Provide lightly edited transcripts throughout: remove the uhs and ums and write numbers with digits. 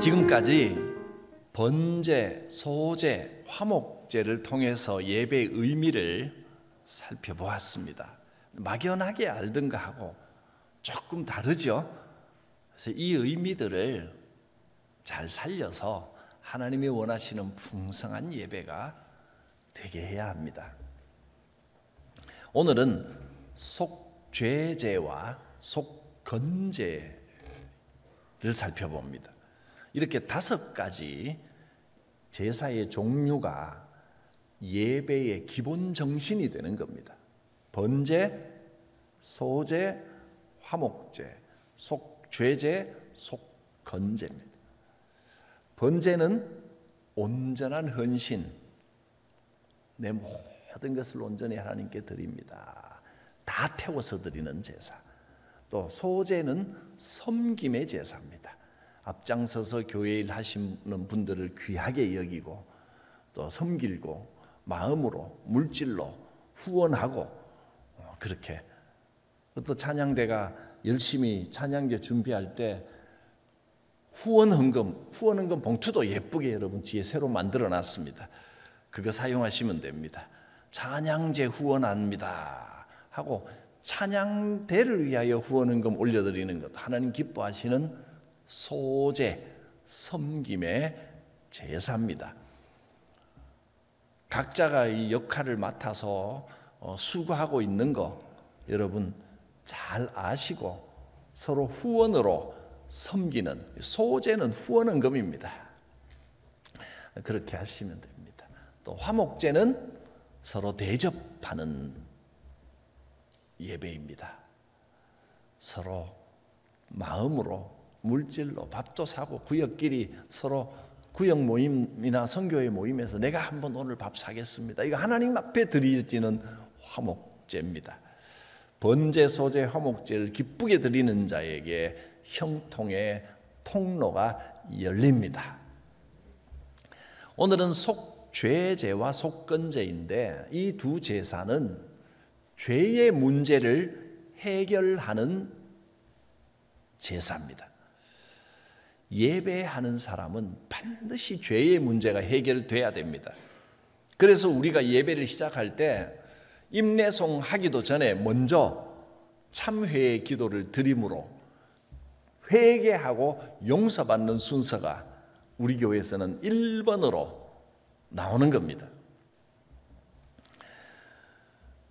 지금까지 번제, 소제, 화목제를 통해서 예배의 의미를 살펴보았습니다. 막연하게 알던가 하고 조금 다르죠. 그래서 이 의미들을 잘 살려서 하나님이 원하시는 풍성한 예배가 되게 해야 합니다. 오늘은 속죄제와 속건제를 살펴봅니다. 이렇게 5가지 제사의 종류가 예배의 기본 정신이 되는 겁니다. 번제, 소제, 화목제, 속죄제, 속건제입니다. 번제는 온전한 헌신, 내 모든 것을 온전히 하나님께 드립니다. 다 태워서 드리는 제사. 또 소제는 섬김의 제사입니다. 앞장서서 교회 일 하시는 분들을 귀하게 여기고 또 섬기고 마음으로 물질로 후원하고 그렇게. 또 찬양대가 열심히 찬양제 준비할 때 후원헌금 봉투도 예쁘게 여러분 뒤에 새로 만들어 놨습니다. 그거 사용하시면 됩니다. 찬양제 후원합니다 하고 찬양대를 위하여 후원헌금 올려드리는 것, 하나님 기뻐하시는 소제, 섬김의 제사입니다. 각자가 이 역할을 맡아서 수고하고 있는 거 여러분 잘 아시고 서로 후원으로 섬기는, 소제는 후원헌금입니다. 그렇게 하시면 됩니다. 또 화목제는 서로 대접하는 예배입니다. 서로 마음으로 물질로 밥도 사고 구역끼리 서로 구역 모임이나 선교회 모임에서 내가 한번 오늘 밥 사겠습니다. 이거 하나님 앞에 드리지는 화목제입니다. 번제, 소제, 화목제를 기쁘게 드리는 자에게 형통의 통로가 열립니다. 오늘은 속죄제와 속건제인데 이 두 제사는 죄의 문제를 해결하는 제사입니다. 예배하는 사람은 반드시 죄의 문제가 해결돼야 됩니다. 그래서 우리가 예배를 시작할 때 임례송 하기도 전에 먼저 참회의 기도를 드림으로 회개하고 용서받는 순서가 우리 교회에서는 1번으로 나오는 겁니다.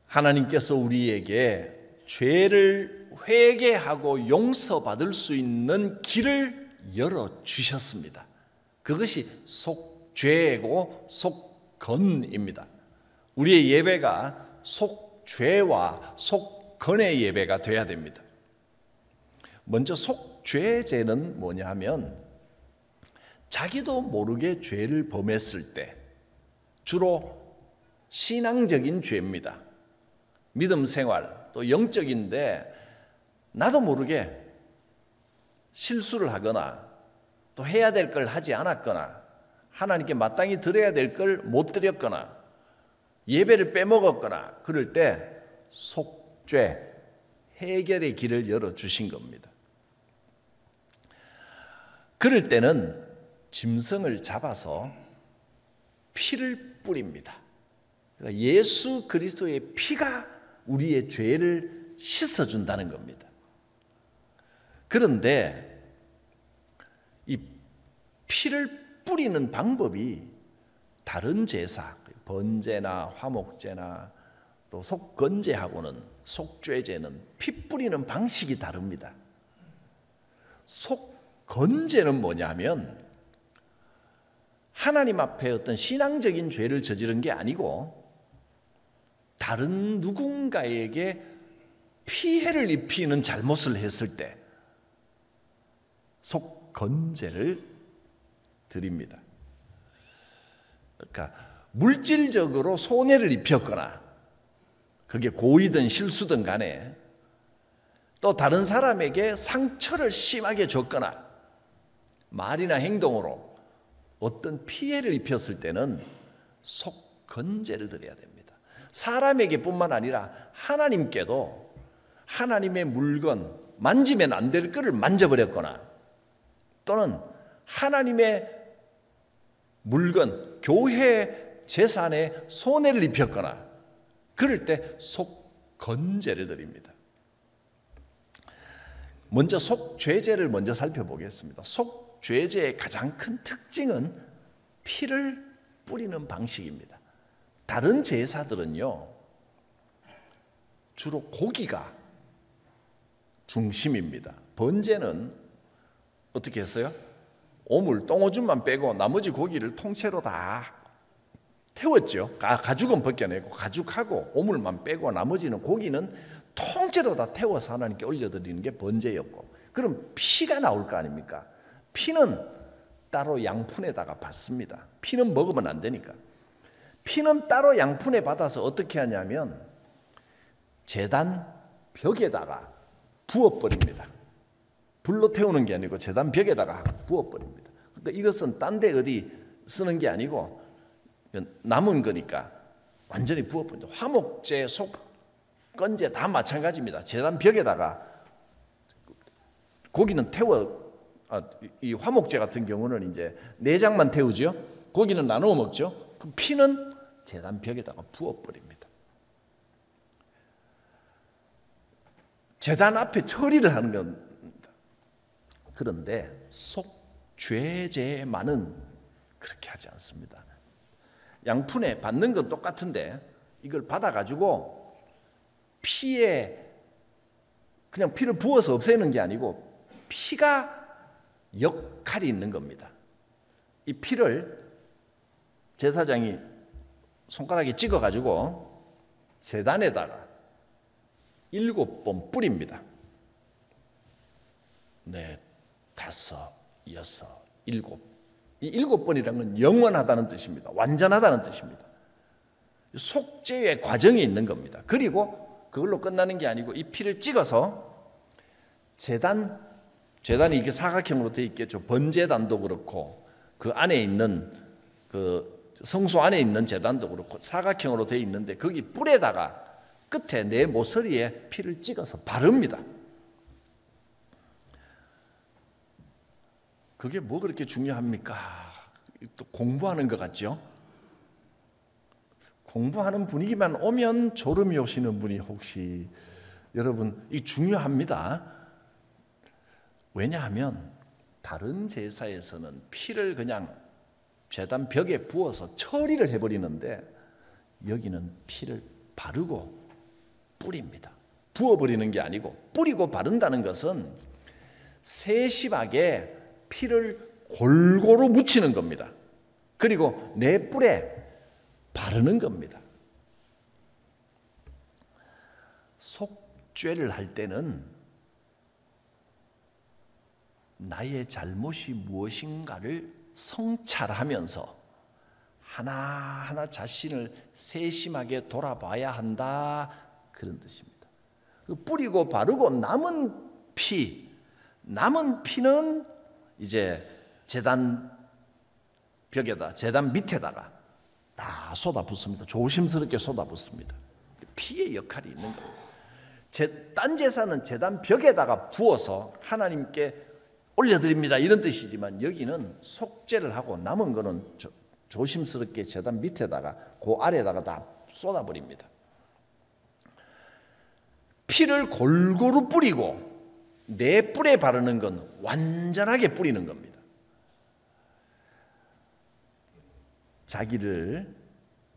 하나님께서 우리에게 죄를 회개하고 용서받을 수 있는 길을 열어주셨습니다. 그것이 속죄고 속건입니다. 우리의 예배가 속죄와 속건의 예배가 돼야 됩니다. 먼저 속죄제는 뭐냐 하면 자기도 모르게 죄를 범했을 때 주로 신앙적인 죄입니다. 믿음 생활 또 영적인데 나도 모르게 실수를 하거나 또 해야 될 걸 하지 않았거나 하나님께 마땅히 드려야 될 걸 못 드렸거나 예배를 빼먹었거나 그럴 때 속죄, 해결의 길을 열어주신 겁니다. 그럴 때는 짐승을 잡아서 피를 뿌립니다. 그러니까 예수 그리스도의 피가 우리의 죄를 씻어준다는 겁니다. 그런데 이 피를 뿌리는 방법이 다른 제사, 번제나 화목제나 또 속건제하고는 속죄제는 피 뿌리는 방식이 다릅니다. 속건제는 뭐냐면 하나님 앞에 어떤 신앙적인 죄를 저지른 게 아니고 다른 누군가에게 피해를 입히는 잘못을 했을 때 속건제를 드립니다. 그러니까 물질적으로 손해를 입혔거나 그게 고의든 실수든 간에 또 다른 사람에게 상처를 심하게 줬거나 말이나 행동으로 어떤 피해를 입혔을 때는 속건제를 드려야 됩니다. 사람에게 뿐만 아니라 하나님께도 하나님의 물건, 만지면 안 될 것을 만져버렸거나 또는 하나님의 물건, 교회 재산에 손해를 입혔거나 그럴 때 속건제를 드립니다. 먼저 속죄제를 먼저 살펴보겠습니다. 속죄제의 가장 큰 특징은 피를 뿌리는 방식입니다. 다른 제사들은요, 주로 고기가 중심입니다. 번제는 어떻게 했어요? 오물, 똥오줌만 빼고 나머지 고기를 통째로 다 태웠죠. 가죽은 벗겨내고 가죽하고 오물만 빼고 나머지는 고기는 통째로 다 태워서 하나님께 올려드리는 게 번제였고, 그럼 피가 나올 거 아닙니까? 피는 따로 양푼에다가 받습니다. 피는 먹으면 안 되니까. 피는 따로 양푼에 받아서 어떻게 하냐면 제단 벽에다가 부어버립니다. 불로 태우는 게 아니고 제단 벽에다가 부어버립니다. 그러니까 이것은 딴 데 어디 쓰는 게 아니고 남은 거니까 완전히 부어버립니다. 화목제, 속건제 다 마찬가지입니다. 제단 벽에다가 고기는 이 화목제 같은 경우는 이제 내장만 태우죠. 고기는 나누어 먹죠. 그 피는 제단 벽에다가 부어버립니다. 제단 앞에 처리를 하는 겁니다. 그런데 속죄제만은 그렇게 하지 않습니다. 양푼에 받는 건 똑같은데 이걸 받아가지고 피에 그냥 피를 부어서 없애는 게 아니고 피가 역할이 있는 겁니다. 이 피를 제사장이 손가락에 찍어가지고 제단에다가 7번 뿌립니다. 4, 5, 6, 7. 이 7번이라는 건 영원하다는 뜻입니다. 완전하다는 뜻입니다. 속죄의 과정이 있는 겁니다. 그리고 그걸로 끝나는 게 아니고 이 피를 찍어서 제단이 이게 사각형으로 되어 있겠죠. 번제단도 그렇고 그 안에 있는 그 성소 안에 있는 제단도 그렇고 사각형으로 되어 있는데 거기 뿔에다가 끝에 내 모서리에 피를 찍어서 바릅니다. 그게 뭐 그렇게 중요합니까? 또 공부하는 것 같죠? 공부하는 분위기만 오면 졸음이 오시는 분이 혹시 여러분 이 중요합니다. 왜냐하면 다른 제사에서는 피를 그냥 제단 벽에 부어서 처리를 해버리는데 여기는 피를 바르고 뿌립니다. 부어버리는 게 아니고 뿌리고 바른다는 것은 세심하게 피를 골고루 묻히는 겁니다. 그리고 내 뿔에 바르는 겁니다. 속죄를 할 때는 나의 잘못이 무엇인가를 성찰하면서 하나하나 자신을 세심하게 돌아봐야 한다, 그런 뜻입니다. 뿌리고 바르고 남은 피는 이제 제단 벽에다, 제단 밑에다가 다 쏟아붓습니다. 조심스럽게 쏟아붓습니다. 피의 역할이 있는 거예요. 딴 제사는 제단 벽에다가 부어서 하나님께 올려드립니다, 이런 뜻이지만 여기는 속죄를 하고 남은 거는 조심스럽게 제단 밑에다가 그 아래에다가 다 쏟아버립니다. 피를 골고루 뿌리고 내 뿔에 바르는 건 완전하게 뿌리는 겁니다. 자기를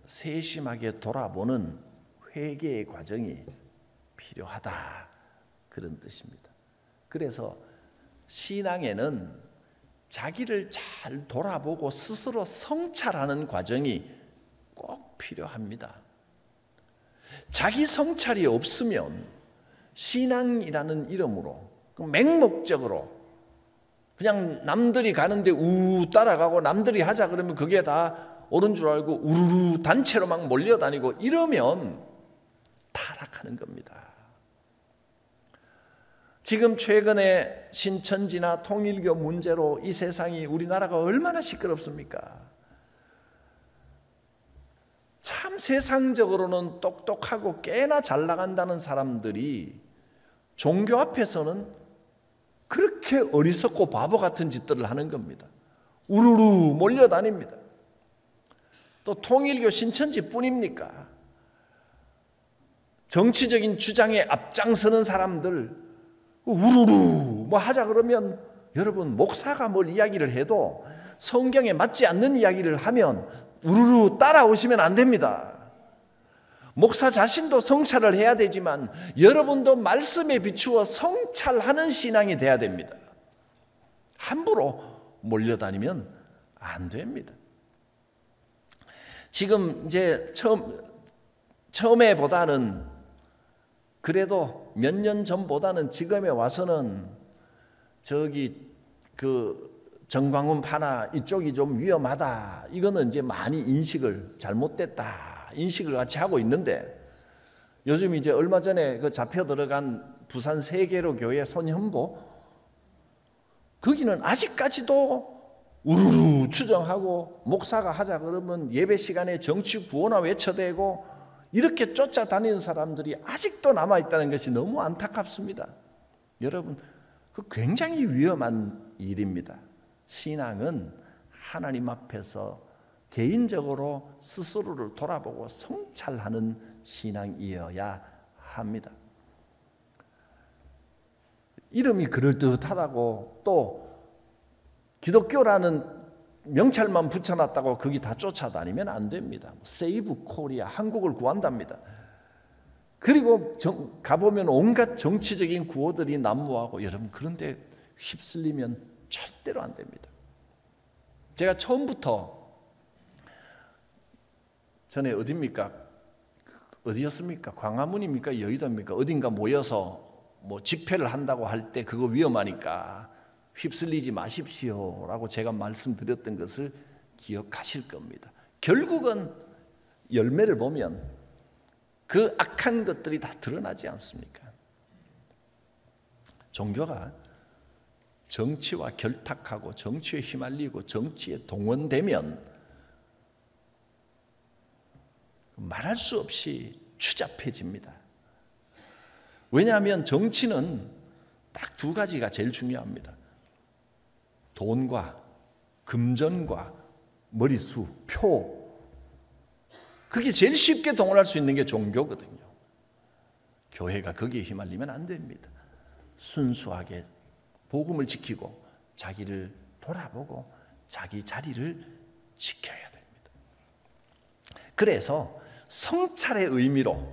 세심하게 돌아보는 회개의 과정이 필요하다, 그런 뜻입니다. 그래서 신앙에는 자기를 잘 돌아보고 스스로 성찰하는 과정이 꼭 필요합니다. 자기 성찰이 없으면 신앙이라는 이름으로 맹목적으로 그냥 남들이 가는데 따라가고 남들이 하자 그러면 그게 다 옳은 줄 알고 우르르 단체로 막 몰려다니고 이러면 타락하는 겁니다. 지금 최근에 신천지나 통일교 문제로 이 세상이, 우리나라가 얼마나 시끄럽습니까? 참 세상적으로는 똑똑하고 꽤나 잘 나간다는 사람들이 종교 앞에서는 그렇게 어리석고 바보 같은 짓들을 하는 겁니다. 우르르 몰려다닙니다. 또 통일교 신천지뿐입니까? 정치적인 주장에 앞장서는 사람들 우르르 뭐 하자 그러면 여러분 목사가 뭘 이야기를 해도 성경에 맞지 않는 이야기를 하면 우르르 따라오시면 안 됩니다. 목사 자신도 성찰을 해야 되지만 여러분도 말씀에 비추어 성찰하는 신앙이 돼야 됩니다. 함부로 몰려다니면 안 됩니다. 지금 이제 처음에보다는 그래도 몇 년 전보다는 지금에 와서는 저기 정광훈 파나 이쪽이 좀 위험하다. 이거는 이제 많이 인식을 잘못됐다. 인식을 같이 하고 있는데 요즘 이제 얼마 전에 그 잡혀 들어간 부산 세계로 교회 손현보 거기는 아직까지도 우르르 추정하고 목사가 하자 그러면 예배 시간에 정치 구호나 외쳐대고 이렇게 쫓아다니는 사람들이 아직도 남아있다는 것이 너무 안타깝습니다. 여러분, 그 굉장히 위험한 일입니다. 신앙은 하나님 앞에서 개인적으로 스스로를 돌아보고 성찰하는 신앙이어야 합니다. 이름이 그럴듯하다고 또 기독교라는 명찰만 붙여놨다고 거기 다 쫓아다니면 안 됩니다. 세이브 코리아, 한국을 구한답니다. 그리고 가보면 온갖 정치적인 구호들이 난무하고 여러분 그런데 휩쓸리면 절대로 안 됩니다. 제가 처음부터 전에 어디였습니까? 광화문입니까? 여의도입니까? 어딘가 모여서 뭐 집회를 한다고 할 때 그거 위험하니까 휩쓸리지 마십시오라고 제가 말씀드렸던 것을 기억하실 겁니다. 결국은 열매를 보면 그 악한 것들이 다 드러나지 않습니까? 종교가 정치와 결탁하고 정치에 휘말리고 정치에 동원되면 말할 수 없이 추잡해집니다. 왜냐하면 정치는 딱 두 가지가 제일 중요합니다. 돈과 금전과 머리수, 표. 그게 제일 쉽게 동원할 수 있는 게 종교거든요. 교회가 거기에 휘말리면 안 됩니다. 순수하게 복음을 지키고 자기를 돌아보고 자기 자리를 지켜야 됩니다. 그래서 성찰의 의미로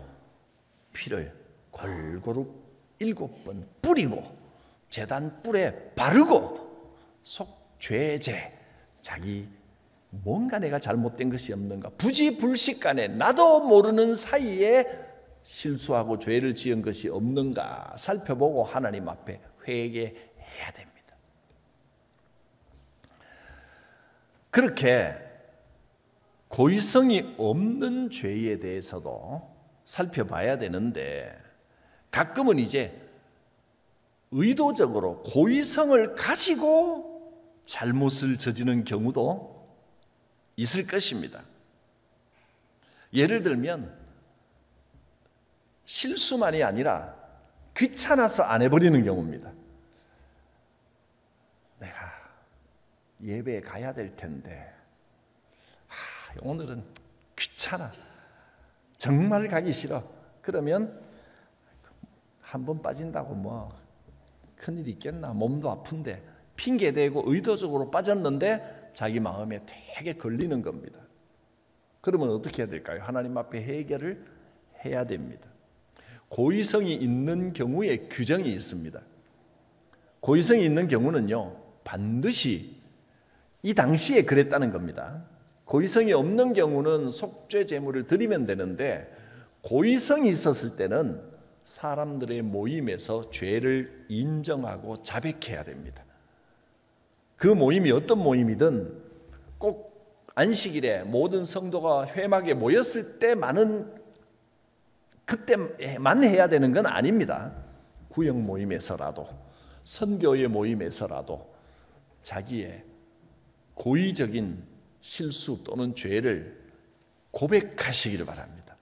피를 골고루 7번 뿌리고 제단 뿔에 바르고 속죄제, 자기 뭔가 내가 잘못된 것이 없는가, 부지불식간에 나도 모르는 사이에 실수하고 죄를 지은 것이 없는가 살펴보고 하나님 앞에 회개해야 됩니다. 그렇게 고의성이 없는 죄에 대해서도 살펴봐야 되는데 가끔은 이제 의도적으로 고의성을 가지고 잘못을 저지르는 경우도 있을 것입니다. 예를 들면 실수만이 아니라 귀찮아서 안 해버리는 경우입니다. 내가 예배에 가야 될 텐데 오늘은 귀찮아. 정말 가기 싫어. 그러면 한 번 빠진다고 뭐 큰일 있겠나. 몸도 아픈데 핑계대고 의도적으로 빠졌는데 자기 마음에 되게 걸리는 겁니다. 그러면 어떻게 해야 될까요? 하나님 앞에 해결을 해야 됩니다. 고의성이 있는 경우에 규정이 있습니다. 고의성이 있는 경우는요, 반드시 이 당시에 그랬다는 겁니다. 고의성이 없는 경우는 속죄 제물을 드리면 되는데 고의성이 있었을 때는 사람들의 모임에서 죄를 인정하고 자백해야 됩니다. 그 모임이 어떤 모임이든 꼭 안식일에 모든 성도가 회막에 모였을 때만은 그때만 해야 되는 건 아닙니다. 구역 모임에서라도 선교의 모임에서라도 자기의 고의적인 실수 또는 죄를 고백하시기를 바랍니다.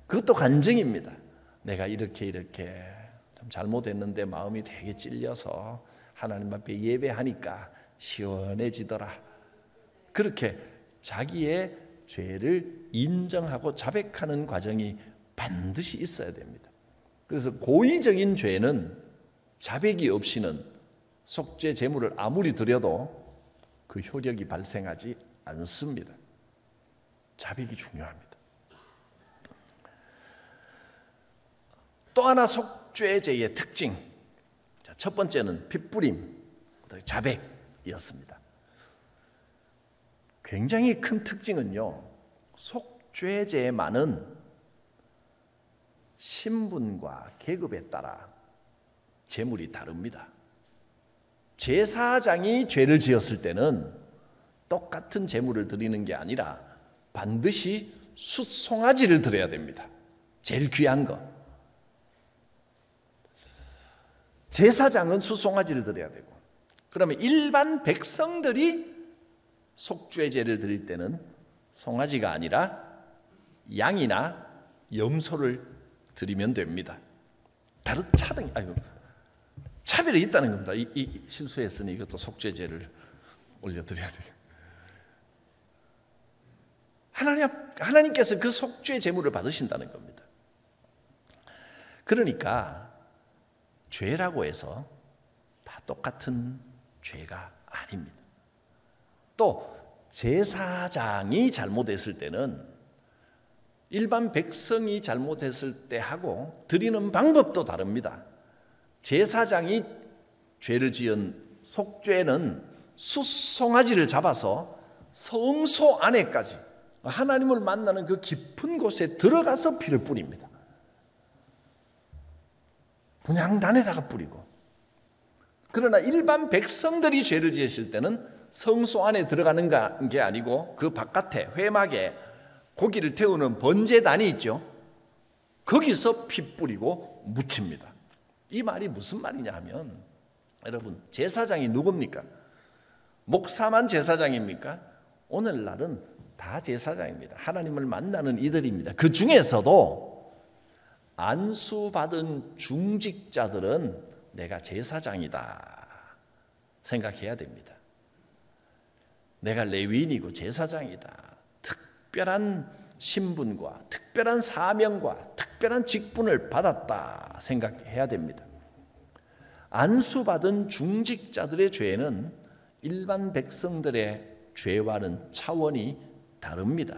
그것도 간증입니다. 내가 이렇게 좀 잘못했는데 마음이 되게 찔려서 하나님 앞에 예배하니까 시원해지더라. 그렇게 자기의 죄를 인정하고 자백하는 과정이 반드시 있어야 됩니다. 그래서 고의적인 죄는 자백이 없이는 속죄 제물을 아무리 드려도 그 효력이 발생하지 않습니다. 자백이 중요합니다. 또 하나 속죄제의 특징, 첫 번째는 핏부림, 자백이었습니다. 굉장히 큰 특징은요, 속죄제만은 신분과 계급에 따라 제물이 다릅니다. 제사장이 죄를 지었을 때는 똑같은 제물을 드리는 게 아니라 반드시 숫송아지를 드려야 됩니다. 제일 귀한 거. 제사장은 숫송아지를 드려야 되고, 그러면 일반 백성들이 속죄제를 드릴 때는 송아지가 아니라 양이나 염소를 드리면 됩니다. 다른 차별이 있다는 겁니다. 이 실수했으니 이것도 속죄제를 올려드려야 돼요. 하나님께서 그 속죄 제물을 받으신다는 겁니다. 그러니까 죄라고 해서 다 똑같은 죄가 아닙니다. 또 제사장이 잘못했을 때는 일반 백성이 잘못했을 때하고 드리는 방법도 다릅니다. 제사장이 죄를 지은 속죄는 숫송아지를 잡아서 성소 안에까지 하나님을 만나는 그 깊은 곳에 들어가서 피를 뿌립니다. 분향단에다가 뿌리고. 그러나 일반 백성들이 죄를 지으실 때는 성소 안에 들어가는 게 아니고 그 바깥에 회막에 고기를 태우는 번제단이 있죠. 거기서 피 뿌리고 묻힙니다. 이 말이 무슨 말이냐 하면, 여러분, 제사장이 누굽니까? 목사만 제사장입니까? 오늘날은 다 제사장입니다. 하나님을 만나는 이들입니다. 그 중에서도 안수받은 중직자들은 내가 제사장이다 생각해야 됩니다. 내가 레위인이고 제사장이다. 특별한 신분과 특별한 사명과 특별한 직분을 받았다 생각해야 됩니다. 안수받은 중직자들의 죄는 일반 백성들의 죄와는 차원이 다릅니다.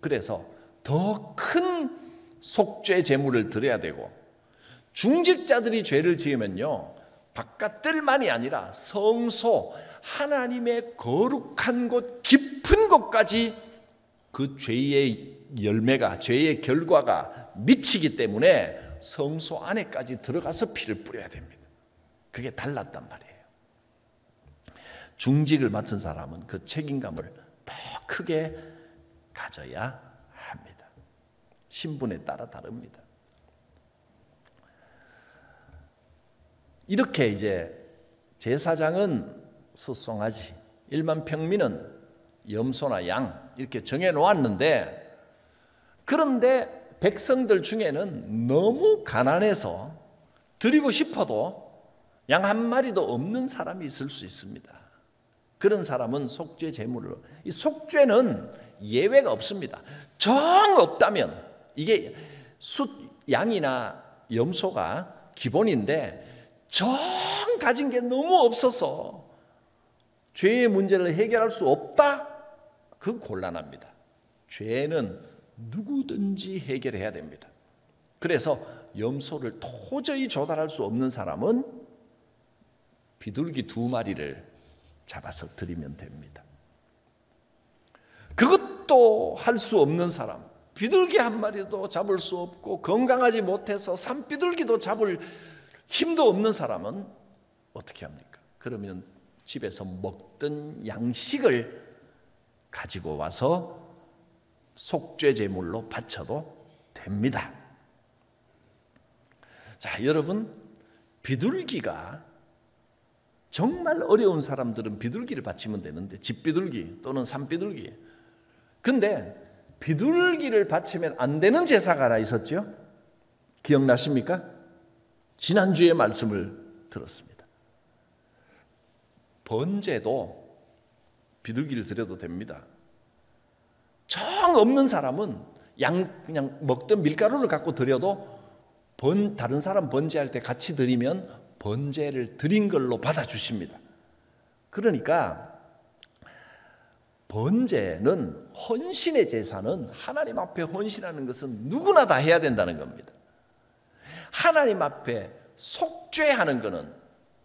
그래서 더 큰 속죄 제물을 드려야 되고, 중직자들이 죄를 지으면요, 바깥들만이 아니라 성소, 하나님의 거룩한 곳, 깊은 곳까지 그 죄의 열매가, 죄의 결과가 미치기 때문에 성소 안에까지 들어가서 피를 뿌려야 됩니다. 그게 달랐단 말이에요. 중직을 맡은 사람은 그 책임감을 더 크게 가져야 합니다. 신분에 따라 다릅니다. 이렇게 이제 제사장은 숫송아지, 일반 평민은 염소나 양 이렇게 정해 놓았는데, 그런데 백성들 중에는 너무 가난해서 드리고 싶어도 양 한 마리도 없는 사람이 있을 수 있습니다. 그런 사람은 속죄 제물을, 이 속죄는 예외가 없습니다. 정 없다면, 이게 양이나 염소가 기본인데 정 가진 게 너무 없어서 죄의 문제를 해결할 수 없다? 그건 곤란합니다. 죄는 누구든지 해결해야 됩니다. 그래서 염소를 도저히 조달할 수 없는 사람은 비둘기 2마리를 잡아서 드리면 됩니다. 그것도 할 수 없는 사람, 비둘기 1마리도 잡을 수 없고 건강하지 못해서 산비둘기도 잡을 힘도 없는 사람은 어떻게 합니까? 그러면 집에서 먹던 양식을 가지고 와서 속죄 제물로 바쳐도 됩니다. 자, 여러분, 비둘기가 정말 어려운 사람들은 비둘기를 바치면 되는데, 집비둘기 또는 산비둘기. 근데 비둘기를 바치면 안 되는 제사가 하나 있었죠? 기억나십니까? 지난주에 말씀을 들었습니다. 번제도 비둘기를 드려도 됩니다. 정 없는 사람은 그냥 먹던 밀가루를 갖고 드려도 다른 사람 번제할 때 같이 드리면 번제를 드린 걸로 받아주십니다. 그러니까 번제는, 헌신의 제사는, 하나님 앞에 헌신하는 것은 누구나 다 해야 된다는 겁니다. 하나님 앞에 속죄하는 것은,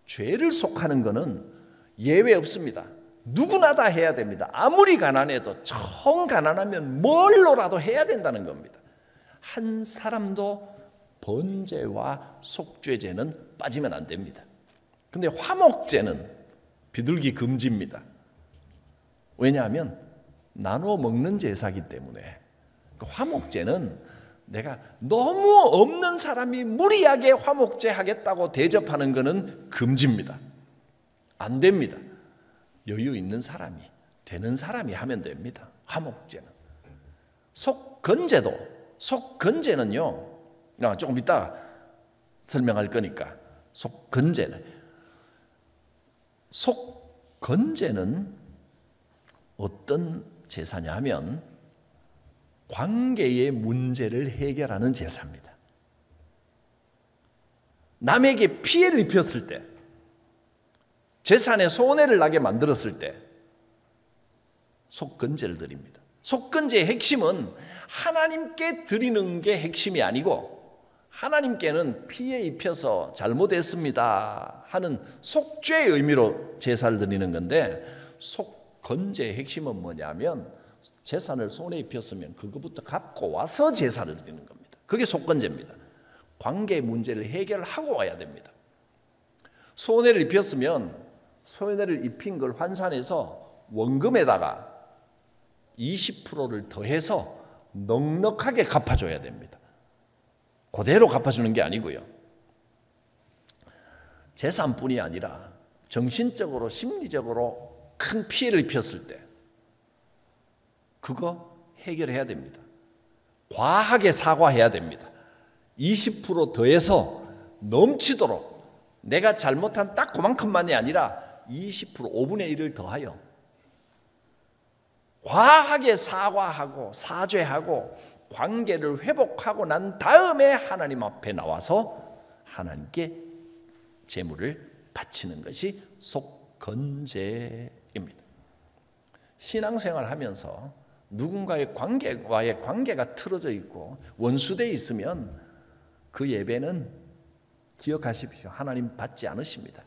죄를 속하는 것은 예외 없습니다. 누구나 다 해야 됩니다. 아무리 가난해도, 정 가난하면 뭘로라도 해야 된다는 겁니다. 한 사람도 번제와 속죄제는 빠지면 안 됩니다. 근데 화목제는 비둘기 금지입니다. 왜냐하면 나눠 먹는 제사이기 때문에. 화목제는 내가 너무 없는 사람이 무리하게 화목제 하겠다고 대접하는 것은 금지입니다. 안 됩니다. 여유 있는 사람이, 되는 사람이 하면 됩니다. 화목제는. 속건제는요, 조금 이따 설명할 거니까. 속건제는 어떤 제사냐 하면 관계의 문제를 해결하는 제사입니다. 남에게 피해를 입혔을 때, 재산에 손해를 나게 만들었을 때 속건제를 드립니다. 속건제의 핵심은 하나님께 드리는 게 핵심이 아니고, 하나님께는 피해 입혀서 잘못했습니다 하는 속죄의 의미로 제사를 드리는 건데, 속건제의 핵심은 뭐냐면 재산을 손에 입혔으면 그것부터 갚고 와서 제사를 드리는 겁니다. 그게 속건제입니다. 관계 문제를 해결하고 와야 됩니다. 손해를 입혔으면 손해를 입힌 걸 환산해서 원금에다가 20%를 더해서 넉넉하게 갚아줘야 됩니다. 그대로 갚아주는 게 아니고요. 재산뿐이 아니라 정신적으로, 심리적으로 큰 피해를 입혔을 때 그거 해결해야 됩니다. 과하게 사과해야 됩니다. 20% 더해서 넘치도록, 내가 잘못한 딱 그만큼만이 아니라 20%, 5분의 1을 더하여 과하게 사과하고 사죄하고 관계를 회복하고 난 다음에 하나님 앞에 나와서 하나님께 제물을 바치는 것이 속건제입니다. 신앙생활 하면서 누군가의 관계와의 관계가 틀어져 있고 원수되어 있으면 그 예배는 기억하십시오. 하나님 받지 않으십니다.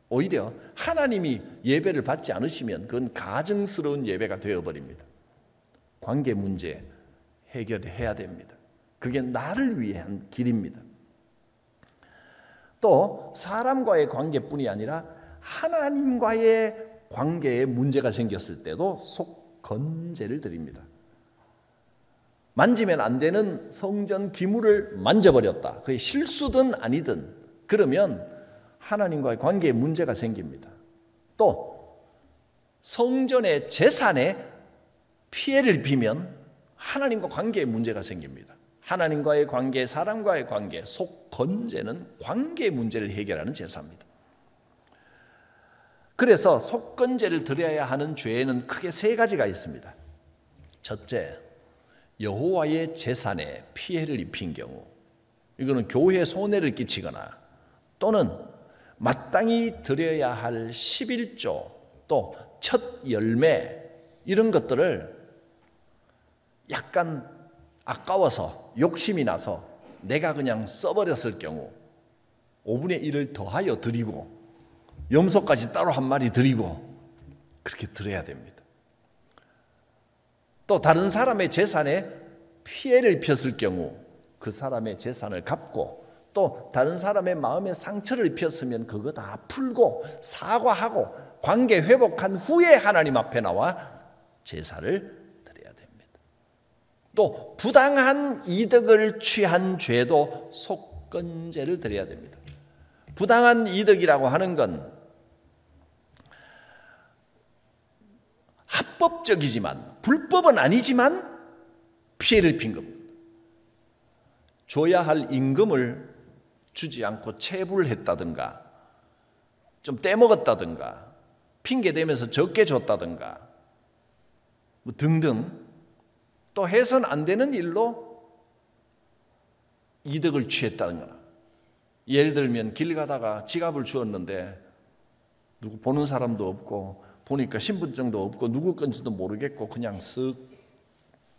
오히려 하나님이 예배를 받지 않으시면 그건 가증스러운 예배가 되어버립니다. 관계 문제 해결해야 됩니다. 그게 나를 위한 길입니다. 또 사람과의 관계뿐이 아니라 하나님과의 관계에 문제가 생겼을 때도 속건제를 드립니다. 만지면 안 되는 성전 기물을 만져버렸다. 그게 실수든 아니든 그러면 하나님과의 관계에 문제가 생깁니다. 또 성전의 재산에 피해를 입히면 하나님과 관계에 문제가 생깁니다. 하나님과의 관계, 사람과의 관계, 속건제는 관계 문제를 해결하는 제사입니다. 그래서 속건제를 드려야 하는 죄에는 크게 세 가지가 있습니다. 첫째, 여호와의 재산에 피해를 입힌 경우, 이거는 교회에 손해를 끼치거나 또는 마땅히 드려야 할 11조 또 첫 열매 이런 것들을 약간 아까워서 욕심이 나서 내가 그냥 써버렸을 경우 5분의 1을 더하여 드리고 염소까지 따로 한 마리 드리고 그렇게 드려야 됩니다. 또 다른 사람의 재산에 피해를 입혔을 경우 그 사람의 재산을 갚고 또 다른 사람의 마음에 상처를 입혔으면 그거 다 풀고 사과하고 관계 회복한 후에 하나님 앞에 나와 제사를 드려야 됩니다. 또 부당한 이득을 취한 죄도 속건제를 드려야 됩니다. 부당한 이득이라고 하는 건 합법적이지만 불법은 아니지만 피해를 입힌 겁니다. 줘야 할 임금을 주지 않고 체불을 했다든가 좀 떼먹었다든가 핑계 대면서 적게 줬다든가 뭐 등등 또 해선 안 되는 일로 이득을 취했다든가 예를 들면 길 가다가 지갑을 주었는데 누구 보는 사람도 없고 보니까 신분증도 없고 누구 건지도 모르겠고 그냥 쓱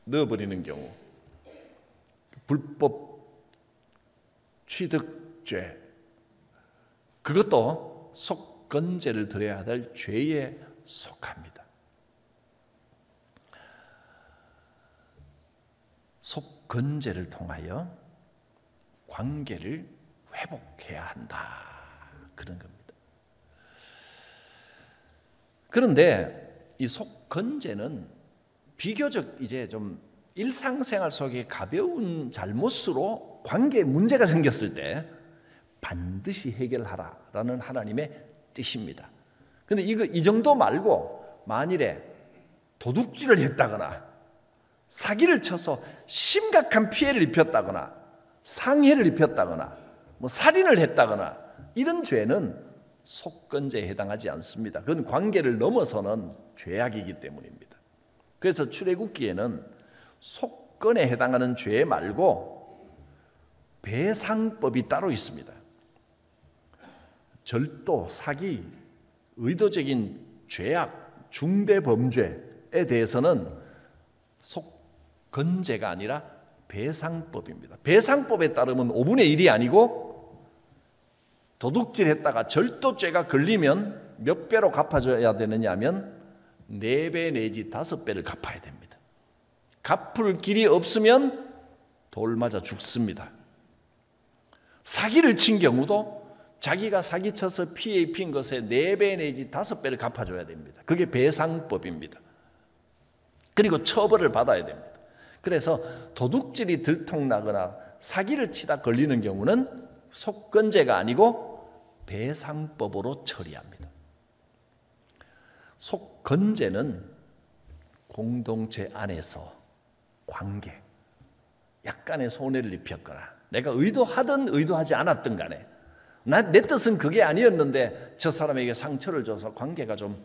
넣어버리는 경우 불법 취득죄 그것도 속건제를 드려야 될 죄에 속합니다. 속건제를 통하여 관계를 회복해야 한다 그런 겁니다. 그런데 이 속건제는 비교적 이제 좀 일상생활 속에 가벼운 잘못으로 관계에 문제가 생겼을 때 반드시 해결하라라는 하나님의 뜻입니다. 그런데 이 정도 말고 만일에 도둑질을 했다거나 사기를 쳐서 심각한 피해를 입혔다거나 상해를 입혔다거나 뭐 살인을 했다거나 이런 죄는 속건제에 해당하지 않습니다. 그건 관계를 넘어서는 죄악이기 때문입니다. 그래서 출애굽기에는 속건에 해당하는 죄 말고 배상법이 따로 있습니다. 절도, 사기, 의도적인 죄악, 중대 범죄에 대해서는 속건제가 아니라 배상법입니다. 배상법에 따르면 5분의 1이 아니고 도둑질했다가 절도죄가 걸리면 몇 배로 갚아줘야 되느냐 하면 4배 내지 5배를 갚아야 됩니다. 갚을 길이 없으면 돌 맞아 죽습니다. 사기를 친 경우도 자기가 사기쳐서 피해 입힌 것에 4배 내지 5배를 갚아줘야 됩니다. 그게 배상법입니다. 그리고 처벌을 받아야 됩니다. 그래서 도둑질이 들통나거나 사기를 치다 걸리는 경우는 속건제가 아니고 배상법으로 처리합니다. 속건제는 공동체 안에서 관계, 약간의 손해를 입혔거나 내가 의도하든 의도하지 않았든 간에 내 뜻은 그게 아니었는데 저 사람에게 상처를 줘서 관계가 좀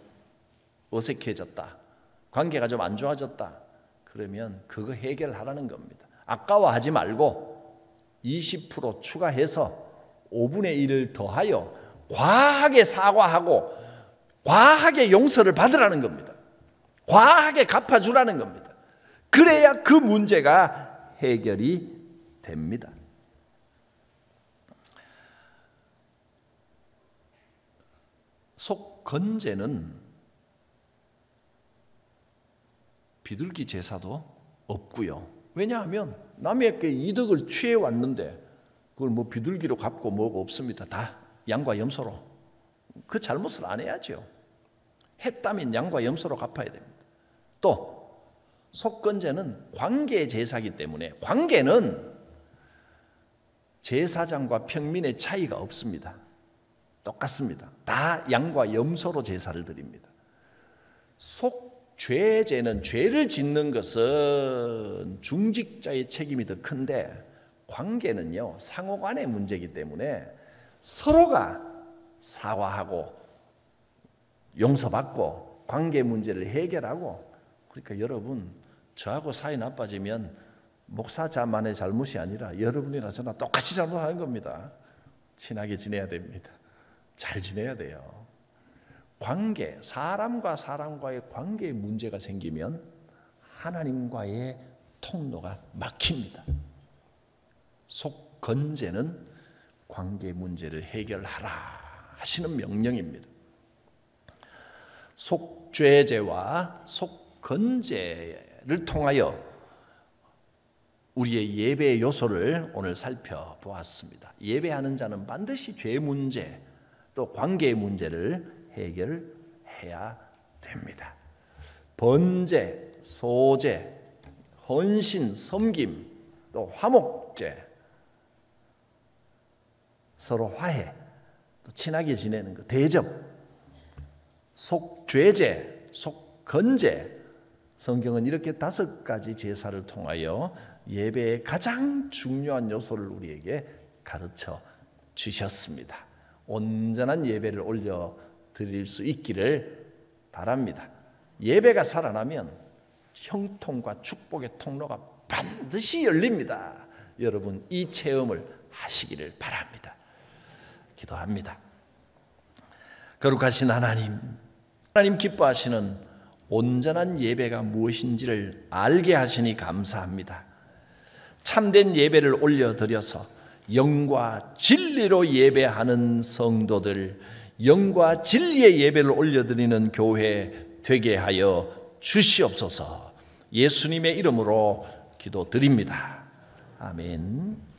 어색해졌다. 관계가 좀 안 좋아졌다. 그러면 그거 해결하라는 겁니다. 아까워하지 말고 20% 추가해서 5분의 1을 더하여 과하게 사과하고 과하게 용서를 받으라는 겁니다. 과하게 갚아주라는 겁니다. 그래야 그 문제가 해결이 됩니다. 속건제는 비둘기 제사도 없고요. 왜냐하면 남에게 이득을 취해왔는데 그걸 뭐 비둘기로 갚고 뭐가 없습니다. 다 양과 염소로. 그 잘못을 안 해야죠. 했다면 양과 염소로 갚아야 됩니다. 또 속건제는 관계 제사이기 때문에 관계는 제사장과 평민의 차이가 없습니다. 똑같습니다. 다 양과 염소로 제사를 드립니다. 속죄제는 죄를 짓는 것은 중직자의 책임이 더 큰데 관계는요 상호간의 문제이기 때문에 서로가 사과하고 용서받고 관계 문제를 해결하고 그러니까 여러분 저하고 사이 나빠지면 목사자만의 잘못이 아니라 여러분이나 저나 똑같이 잘못하는 겁니다. 친하게 지내야 됩니다. 잘 지내야 돼요. 관계, 사람과 사람과의 관계에 문제가 생기면 하나님과의 통로가 막힙니다. 속건제는 관계 문제를 해결하라 하시는 명령입니다. 속죄제와 속건제를 통하여 우리의 예배의 요소를 오늘 살펴보았습니다. 예배하는 자는 반드시 죄 문제 또 관계의 문제를 해결해야 됩니다. 번제, 소제, 헌신, 섬김, 또 화목제, 서로 화해, 또 친하게 지내는 것, 대접, 속죄제, 속건제, 성경은 이렇게 5가지 제사를 통하여 예배의 가장 중요한 요소를 우리에게 가르쳐 주셨습니다. 온전한 예배를 올려 드릴 수 있기를 바랍니다. 예배가 살아나면 형통과 축복의 통로가 반드시 열립니다. 여러분 이 체험을 하시기를 바랍니다. 기도합니다. 거룩하신 하나님, 하나님 기뻐하시는 온전한 예배가 무엇인지를 알게 하시니 감사합니다. 참된 예배를 올려드려서 영과 진리로 예배하는 성도들, 영과 진리의 예배를 올려드리는 교회 되게 하여 주시옵소서. 예수님의 이름으로 기도드립니다. 아멘.